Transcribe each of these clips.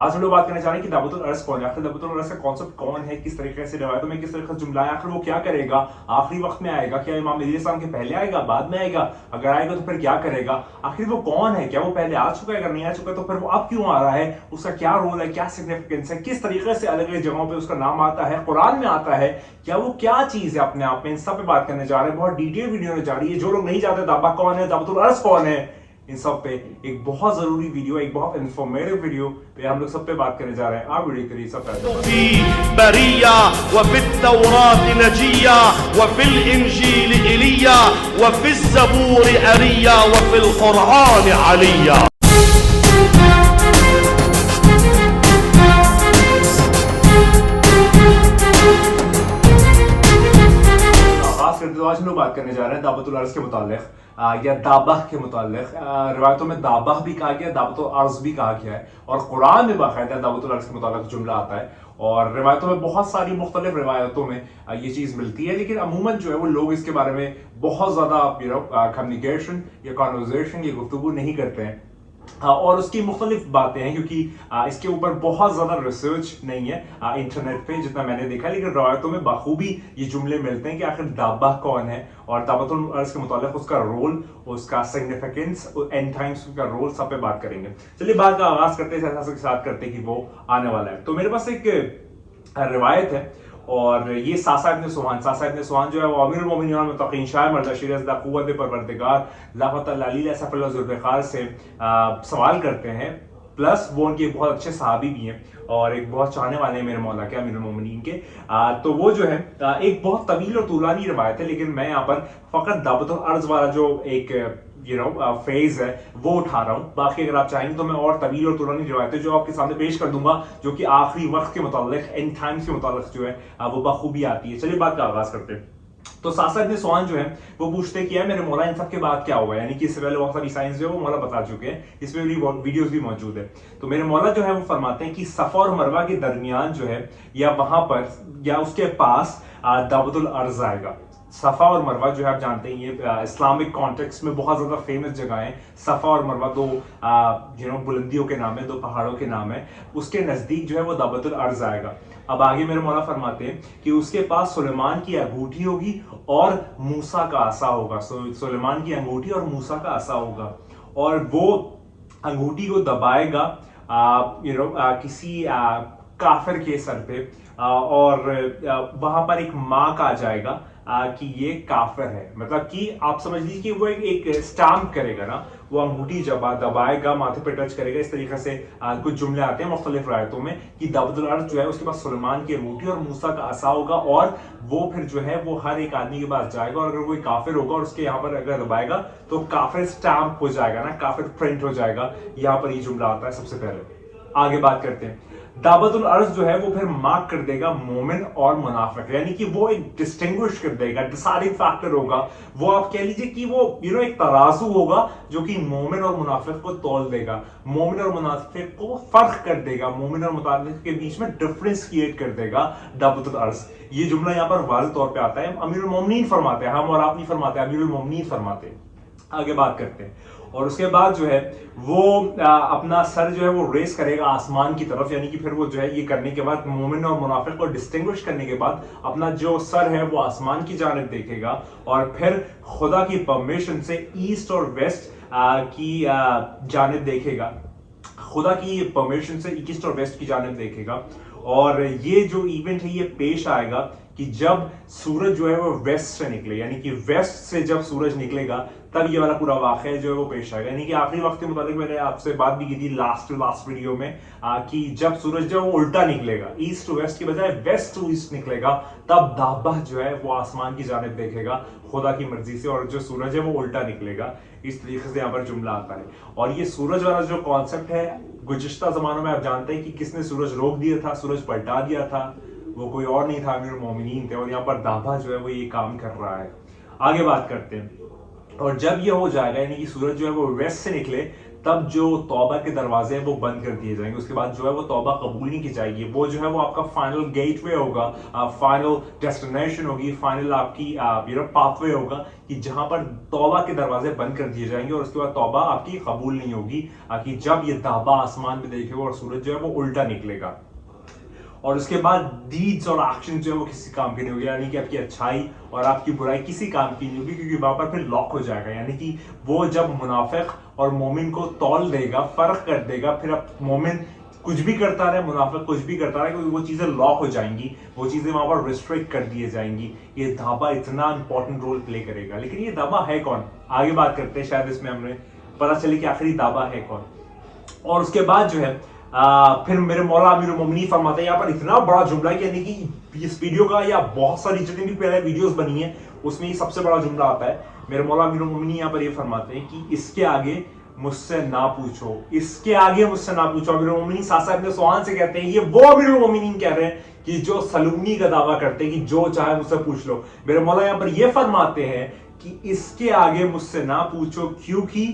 आज हम लोग बात करने जा रहे हैं कि दावतुल अर्श कौन है। आखिर दावतुल अर्श का कॉन्सेप्ट कौन है, किस तरीके से रिवायतों में किस तरीके से जुमला है, आखिर वो क्या करेगा, आखिरी वक्त में आएगा, क्या इमाम मेहदी के पहले आएगा, बाद में आएगा, अगर आएगा तो फिर क्या करेगा, आखिर वो कौन है, क्या वो पहले आ चुका है, अगर नहीं आ चुका तो फिर वो अब क्यों आ रहा है, उसका क्या रोल है, क्या सिग्निफिकेंस है, किस तरीके से अलग अलग जगहों पर उसका नाम आता है, कुरान में आता है, क्या वो क्या चीज है अपने आप में, इन सब पे बात करने जा रहे हैं। बहुत डिटेल वीडियो होने जा रही है। जो लोग नहीं जानते दाबा कौन है, दावतुल अर्श कौन है, इन सब पे एक बहुत जरूरी वीडियो, एक बहुत इंफॉर्मेटिव वीडियो पे हम लोग सब पे बात करने जा रहे हैं। आप वीडियो करिए। सब बरिया वफी तौरात नजिया वफिल इंजील इलिया वफी ज़बूर अरिया वफिल कुरान अलिया। तो आज हम लोग बात करने जा रहे हैं दावतुल अर्श के मुतालिक या दाबह के मुतालिक। रिवायतों में दाबह भी कहा गया, दावतुल अर्श भी कहा गया है, और कुरान में बाकायदा दावतुल अर्श के मुतालिक जुमला आता है। और रिवायतों में बहुत सारी मुख्तलिफ रिवायतों में ये चीज मिलती है, लेकिन अमूमन जो है वो लोग इसके बारे में बहुत ज्यादा कम्युनिकेशन या कॉन्वर्जेशन या गुफ्तगू नहीं करते हैं। और उसकी मुख्तलिफ बातें हैं, क्योंकि इसके ऊपर बहुत ज्यादा रिसर्च नहीं है इंटरनेट पे जितना मैंने देखा, लेकिन रवायतों में बखूबी ये जुमले मिलते हैं कि आखिर दाबा कौन है और दावतुल अर्श के मुतालिक उसका रोल, उसका सिग्निफिकेंस, एंड टाइम्स का रोल, सब पे बात करेंगे। चलिए बात का आगाज करते हैं ऐसा के साथ करते हैं कि वो आने वाला है। तो मेरे पास एक रिवायत है, और ये सासा इब्न सुहान जो है वो अमीरुल मोमिनीन और मुत्तकीन शायर मर्दाशिर अज़दा क़ुव्वत परवरदिगार ज़ाफ़त अली सफ़ल ज़ुल्फ़िकार से सवाल करते हैं। प्लस वो उनके बहुत अच्छे सहाबी भी हैं और एक बहुत चाहने वाले हैं मेरे मौला के, अमीरुल मोमिनीन के। तो वो जो है एक बहुत तवील और तूलानी रिवायत है, लेकिन मैं यहाँ पर फ़कत दावतुल अर्श वाला जो एक फेज है वो उठा रहा हूं। बाकी अगर आप चाहेंगे तो मैं और तवील और तुरानी रिवायतें जो आपके सामने पेश कर दूंगा, जो कि आखिरी वक्त के मुतालिक, एंड टाइम्स के मुतालिक जो है वो बखूबी आती है। चलिए बात का आगाज करते हैं। तो सासा इब्न सुहान जो है वो पूछते कि मेरे मौला इन सब के बाद क्या होगा, यानी कि इससे पहले बहुत सारी साइंस जो है वो मौला बता चुके हैं, इसमें वीडियोस भी मौजूद है। तो मेरे मौला जो है वो फरमाते हैं कि सफा और मरवा के दरमियान जो है या वहां पर या उसके पास दावतुल अर्श आएगा। सफा और मरवा जो है आप जानते हैं ये इस्लामिक कॉन्टेक्स्ट में बहुत ज्यादा फेमस जगह है। सफा और मरवा दो बुलंदियों के नाम है, दो पहाड़ों के नाम है। उसके नजदीक जो है वो दावतुल अर्श आएगा। अब आगे मेरे मौला फरमाते हैं कि उसके पास सुलेमान की अंगूठी होगी और मूसा का आसा होगा। सुलेमान की अंगूठी और मूसा का आसा होगा, और वो अंगूठी को दबाएगा किसी काफिर के सर पे, और वहां पर एक मार्क आ जाएगा कि ये काफिर है। मतलब कि आप समझ लीजिए कि वो एक स्टैम्प करेगा ना, वो अंगूठी जब दबाएगा, माथे पे टच करेगा। इस तरीके से कुछ जुमले आते हैं मुख्तलिफ रायतों में कि दावतुल अर्श जो है उसके पास सुलेमान की अंगूठी और मूसा का असा होगा, और वो फिर जो है वो हर एक आदमी के पास जाएगा, और अगर कोई काफिर होगा और उसके यहाँ पर अगर दबाएगा तो काफिर स्टैम्प हो जाएगा ना, काफिर प्रिंट हो जाएगा। यहाँ पर ये जुमला आता है सबसे पहले। आगे बात करते हैं। दावतुल अर्श जो है वो फिर मार्क कर देगा मोमिन और मुनाफिक, यानी कि वो एक डिस्टिंग्विश कर देगा, डिसाइडिंग फैक्टर होगा। वो आप कह लीजिए कि वो एक तराजू होगा जो कि मोमिन और मुनाफिक को तौल देगा, मोमिन और मुनाफिक को फर्क कर देगा, मोमिन और मुनाफिक के बीच में डिफरेंस क्रिएट कर देगा दावतुल अर्श। ये जुमला यहाँ पर वाज़ेह तौर पे आता है। अमीरुल मोमिनीन फरमाते हैं, हम और आप नहीं फरमाते, अमीरुल मोमिनीन फरमाते हैं। आगे बात करते हैं। और उसके बाद जो है वो अपना सर जो है वो रेस करेगा आसमान की तरफ, यानी कि फिर वो जो है ये करने के बाद, मोमिन और मुनाफिक को डिस्टिंग्विश करने के बाद, अपना जो सर है वो आसमान की जानिब देखेगा, और फिर खुदा की परमिशन से ईस्ट और वेस्ट की जानिब देखेगा। खुदा की परमिशन से ईस्ट और वेस्ट की जानिब देखेगा। और ये जो इवेंट है ये पेश आएगा कि जब सूरज जो है वो वेस्ट से निकले, यानी कि वेस्ट से जब सूरज निकलेगा तब ये वाला पूरा वाक़या जो है वो पेश आएगा। यानी कि आखिरी वक्त के मुताबिक मैंने आपसे बात भी की थी लास्ट वीडियो में कि जब सूरज जो है वो उल्टा निकलेगा, ईस्ट टू वेस्ट की बजाय वेस्ट टू ईस्ट निकलेगा, तब दाबा जो है वो आसमान की जानिब देखेगा खुदा की मर्जी से, और जो सूरज है वो उल्टा निकलेगा। इस तरीके से यहाँ पर जुमला आता है। और ये सूरज वाला जो कॉन्सेप्ट है, गुज़िश्ता ज़मानों में आप जानते हैं कि किसने सूरज रोक दिया था, सूरज पलटा दिया था, वो कोई और नहीं था, अमीरुल मोमिनीन थे। और यहाँ पर दाबा जो है वो ये काम कर रहा है। आगे बात करते हैं। और जब ये हो जाएगा, यानी कि सूरज जो है वो वेस्ट से निकले, तब जो तौबा के दरवाजे हैं वो बंद कर दिए जाएंगे। उसके बाद जो है वो तौबा कबूल नहीं की जाएगी। वो जो है वो आपका फाइनल गेटवे होगा, फाइनल डेस्टिनेशन होगी, फाइनल आपकी पाथवे होगा कि जहां पर तौबा के दरवाजे बंद कर दिए जाएंगे और उसके बाद तौबा आपकी कबूल नहीं होगी कि जब ये दाबा आसमान में देखेगा और सूरज जो है वो उल्टा निकलेगा। और उसके बाद डीड्स और एक्शन जो है वो किसी काम के नहीं होगी, यानी कि आपकी अच्छाई और आपकी बुराई किसी काम की नहीं होगी, क्योंकि वहां पर फिर लॉक हो जाएगा। यानी कि वो जब मुनाफिक और मोमिन को तौल देगा, फर्क कर देगा, फिर अब मोमिन कुछ भी करता रहे, मुनाफिक कुछ भी करता रहे, क्योंकि वो चीजें लॉक हो जाएंगी, वो चीजें वहां पर रिस्ट्रिक्ट कर दिए जाएंगी। ये धाबा इतना इंपॉर्टेंट रोल प्ले करेगा। लेकिन ये दाबा है कौन, आगे बात करते हैं, शायद इसमें हमें पता चले कि आखिरी दाबा है कौन। और उसके बाद जो है फिर मेरे मौला अमीरुल मोमिनीन फरमाते हैं, यहाँ पर इतना बड़ा जुमला है, यानी कि इस वीडियो का या बहुत सारी जितनी भी पहले वीडियोस बनी है उसमें ये सबसे बड़ा जुमला आता है। मेरे मौला अमीरुल मोमिनीन यहाँ पर ये फरमाते हैं कि इसके आगे मुझसे ना पूछो, इसके आगे मुझसे ना पूछो। अमीरुल मोमिनीन साथ अपने सुभान से कहते हैं, ये वो अमीरुल मोमिनीन कह रहे हैं कि जो सलूनी का दावा करते हैं कि जो चाहे मुझसे पूछ लो। मेरे मौला यहाँ पर ये फरमाते हैं कि इसके आगे मुझसे ना पूछो, क्योंकि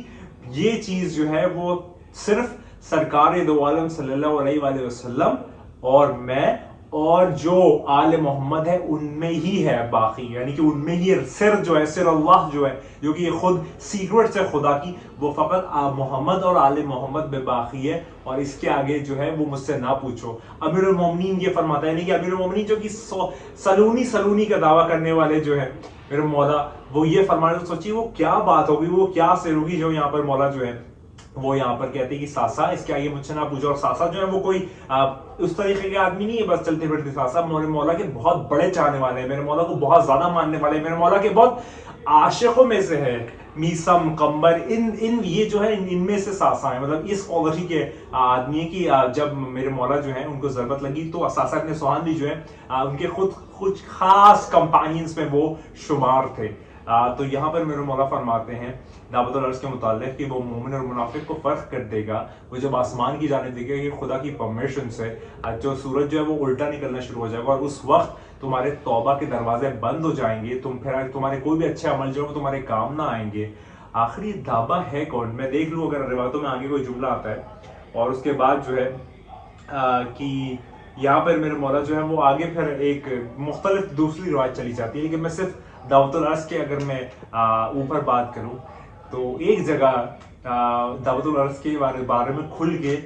ये चीज जो है वो सिर्फ सरकार दो आलम सल्लल्लाहु अलैहि वसल्लम और मैं और जो आले मोहम्मद है उनमें ही है बाकी, यानी कि उनमें ही सिर जो है, सिर अल्लाह जो है, जो कि खुद सीक्रेट से खुदा की, वो फकत मोहम्मद और आले मोहम्मद में बाकी है, और इसके आगे जो है वो मुझसे ना पूछो। अमीरुल मोमिनीन ये फरमाता है, नहीं कि अमीरुल मोमिनीन जो कि सलूनी का दावा करने वाले जो है मेरे मौला, वो ये फरमाने, तो सोचिए वो क्या बात होगी, वो क्या सिर होगी जो यहाँ पर मौला जो है वो यहाँ पर कहते हैं कि सासा इसके आगे मुझसे ना पूछो। और सासा जो है वो कोई उस तरीके के आदमी नहीं है बस चलते फिरते। सासा मेरे मौला के बहुत बड़े चाहने वाले हैं, मेरे मौला को बहुत ज्यादा मानने वाले हैं, मेरे मौला के बहुत आशिकों में से है। मीसम कंबर इन ये जो है इनमें से सासा है, मतलब इस क्वालिटी के आदमी है कि जब मेरे मौला जो है उनको जरूरत लगी तो सासा अपने सुहान भी जो है उनके खुद कुछ खास कंपेनियंस में वो शुमार थे। तो यहाँ पर मेरे मौला फरमाते हैं दावतुल अर्ज के मुताल्लिक कि वो मोमिन और मुनाफिक को फर्क कर देगा। वो जब आसमान की जाने देगा कि खुदा की परमिशन से जो सूरज जो है वो उल्टा निकलना शुरू हो जाएगा, और उस वक्त तुम्हारे तौबा के दरवाजे बंद हो जाएंगे, तुम्हारे कोई भी अच्छे अमल जो है वो तुम्हारे काम ना आएंगे। आखिरी दावा है कौन, मैं देख लूँ अगर रिवायतों में आगे कोई जुमला आता है। और उसके बाद जो है कि यहाँ पर मेरे मौला जो है वो आगे फिर एक मुख्तलिफ दूसरी रिवायत चली जाती है, लेकिन मैं सिर्फ दावतुल अर्ज के अगर मैं ऊपर बात करूं तो एक जगह दावतुल अर्ज के बारे में खुल के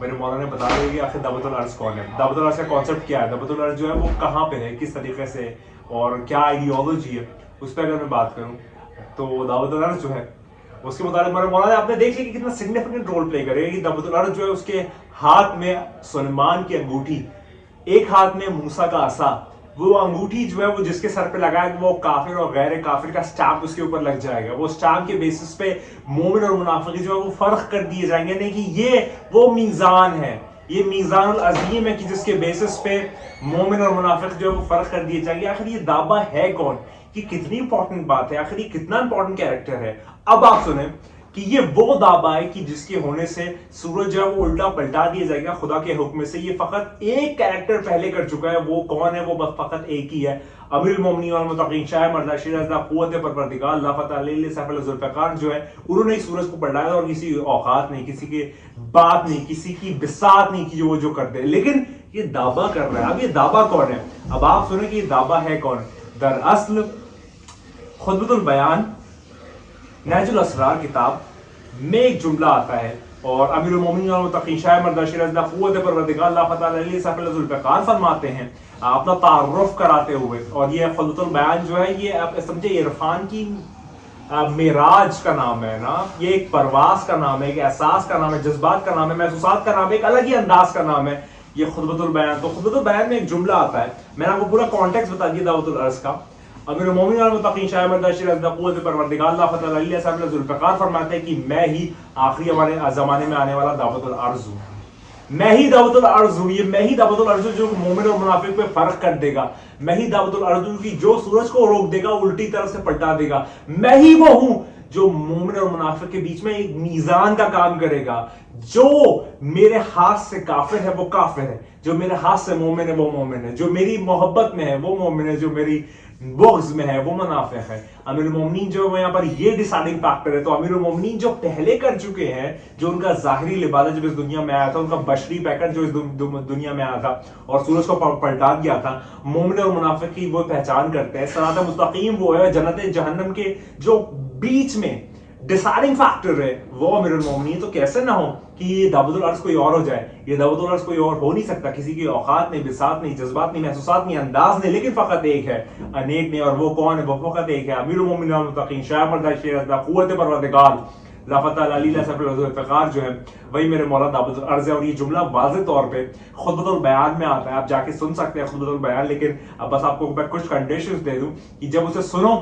मेरे मौला ने बता दिया कि आखिर दावतुल अर्ज कौन है, दावतुल अर्ज का कॉन्सेप्ट क्या है, दावतुल अर्ज जो है वो कहाँ पे है, किस तरीके से और क्या आइडियोलॉजी है, उस पर अगर मैं बात करूं तो दावतुल अर्ज जो है उसके मुताबिक मेरे मौला ने आपने देख लिया कि कितना सिग्निफिकेंट रोल प्ले करेगा। कि दावतुल अर्ज जो है उसके हाथ में सुलेमान की अंगूठी, एक हाथ में मूसा का असा, वो अंगूठी जो है वो जिसके सर पे लगाएगा वो काफिर और गैर काफिर का स्टैम्प उसके ऊपर लग जाएगा। वो स्टैम्प के बेसिस पे मोमिन और मुनाफिक जो है वो फर्क कर दिए जाएंगे, नहीं कि ये वो मीजान है, ये मीजानुल अजीम है कि जिसके बेसिस पे मोमिन और मुनाफिक जो है वो फर्क कर दिए जाएंगे। आखिर ये दावा है कौन, कि कितनी इंपॉर्टेंट बात है, आखिर ये कितना इंपॉर्टेंट कैरेक्टर है। अब आप सुने कि ये वो दावा है कि जिसके होने से सूरज जो है वो उल्टा पलटा दिया जाएगा खुदा के हुक्म से। ये फकत एक कैरेक्टर पहले कर चुका है, वो कौन है, वो बस फकत एक ही है, अमीरुल मोमिनीन वल मुत्तकीन शाह मर्दा शिराज़ क़ुव्वत परवरदिगार ला फतह अलैहि सैफुल ज़ुल्फ़िकार जो है उन्होंने सूरज को पलटाया और किसी औकात नहीं, किसी की बात नहीं, किसी की बिसात नहीं की वो जो कर दे, लेकिन ये दावा कर रहा है। अब ये दावा कौन है, अब आप सुने कि ये दावा है कौन। दरअसल खुतबतुल बयान नहजुल असरार किताब में एक जुमला आता है और अमीरुल मोमिनीन वल मुत्तकीन शाह मर्दा शिराज़ क़ुव्वत परवरदिगार ला फतह अलैहि सैफुल ज़ुल्फ़िकार फरमाते हैं अपना तारुफ कराते हुए, और ये खुतबतुल बयान जो है ये आप समझे इरफान की मेराज का नाम है ना, ये एक परवास का नाम है, एक एहसास का नाम है, जज्बात का नाम है, महसूसात का नाम है, एक अलग ही अंदाज का नाम है ये खुतबतुल बयान। तो खुतबतुल बयान में एक जुमला आता है, मैंने आपको पूरा कॉन्टेक्स्ट बता दिया दावतुल अर्ज का। अमीरुल मोमिनीन वल मुत्तकीन शाह मर्दा शिराज़ क़ुव्वत परवरदिगार ला फतह अलैहि सैफुल ज़ुल्फ़िकार फरमाते हैं कि मैं ही आखिरी हमारे जमाने में आने वाला दावतुल अर्ज हूँ, मैं ही दावतुल अर्ज हूँ, ये मैं ही दावतुल अर्ज हूँ जो मोमिन और मुनाफिक पे फर्क कर देगा, मैं ही दावतुल अर्ज हूँ कि जो सूरज को रोक देगा उल्टी तरफ से पलटा देगा, मैं ही वो हूं जो मोमिन और मुनाफिक के बीच में एक मीजान का काम करेगा। जो मेरे हाथ से काफिर है वो काफिर है, जो मेरे हाथ से मोमिन है वो मोमिन है, जो मेरी मोहब्बत में है वो मोमिन है, जो मेरी बुग़्ज़ में है, वो मुनाफिक है। अमीरुल मोमिनीन जो वो यहाँ पर ये डिसाइडिंग फैक्टर है। तो अमीरुल मोमिनीन जो पहले कर चुके हैं, जो उनका ज़ाहिरी लिबादा जब इस दुनिया में आया था, उनका बशरी पैकेट जो इस दुनिया में आया था और सूरज को पलटा दिया था, मोमिन और मुनाफिक की वो पहचान करते हैं। सिरात मुस्तकीम वो है, जन्नत जहन्नम के जो बीच में डिसाइडिंग फैक्टर है वो अमीरुल मोमिनीन। तो कैसे ना हो कि ये दावतुल अर्ज़ कोई और हो जाए, ये दावतुल अर्ज़ कोई और हो नहीं सकता, किसी की औकात नहीं, बिसात नहीं, जज्बात नहीं, महसूसात नहीं, अंदाज नहीं, लेकिन फ़कत एक है, अनेक नहीं। और वो कौन है? वो फ़कत एक है, अमीरुल मोमिनीन मुत्तक़ीन शाह मर्दा शेर क़ुव्वत परवरदिगार लाफ़ता अली फ़िकार जो है वही मेरे मौला दावतुल अर्ज़ है। और ये जुमला वाज़ेह तौर पे खुतबतुल बयान में आता है, आप जाके सुन सकते हैं खुतबतुल बयान। लेकिन अब बस आपको मैं कुछ कंडीशंस दे दूं कि जब उसे सुनो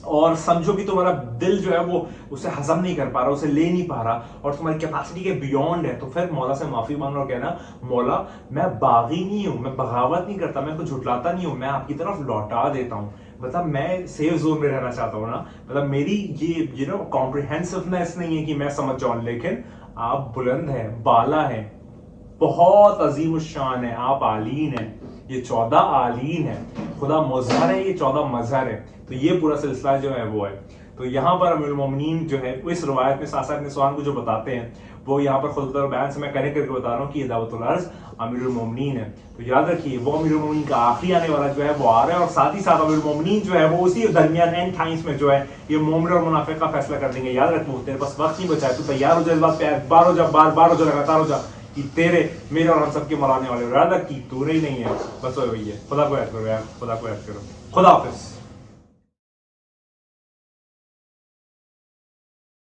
और समझो कि तुम्हारा दिल जो है वो उसे हजम नहीं कर पा रहा, उसे ले नहीं पा रहा और तुम्हारी कैपेसिटी के बियॉन्ड है, तो फिर मौला से माफी मांगो और कहना, मौला मैं बागी नहीं हूं, मैं बगावत नहीं करता, मैं कुछ झुटलाता नहीं हूं, मैं आपकी तरफ लौटा देता हूं। मतलब मैं सेफ जोन में रहना चाहता हूं ना, मतलब मेरी ये कॉम्प्रिहेंसिवनेस नहीं है कि मैं समझ जाऊं, लेकिन आप बुलंद है, बाला है, बहुत अजीम शान है, आप आलीन है। ये 14 आलीन है, खुदा मुज़हर है, ये 14 मज़हर है। तो ये पूरा सिलसिला जो है वो है। तो यहाँ पर अमीरुल मोमिनीन जो है इस रवायत में सासा इब्न सुहान को जो बताते हैं, वो यहाँ पर खुद बयान से मैं कनेक्ट करके बता रहा हूँ कि ये दावतुल अर्ज़ अमीरुल मोमिनीन है। तो याद रखिए वो अमीरुल मोमिनीन का आखिरी आने वाला जो है वो आ रहा है, और साथ ही साथ अमीरुल मोमिनीन जो है वो उसी दरमियान एंड टाइम्स में जो है ये मोमिन और मुनाफिक का फैसला कर देंगे। याद रखो, तेरे पास वक्त नहीं बचा है, तू तैयार हो जाए इस बात पे, बार हो जा, बार हो जा, लगातार हो जा कि तेरे मेरे और हम सबके मराने वाले। याद रख कि तू नहीं है, बस वही है। खुदा को याद करो यार, खुदा को याद करो। खुदा हाफिज़।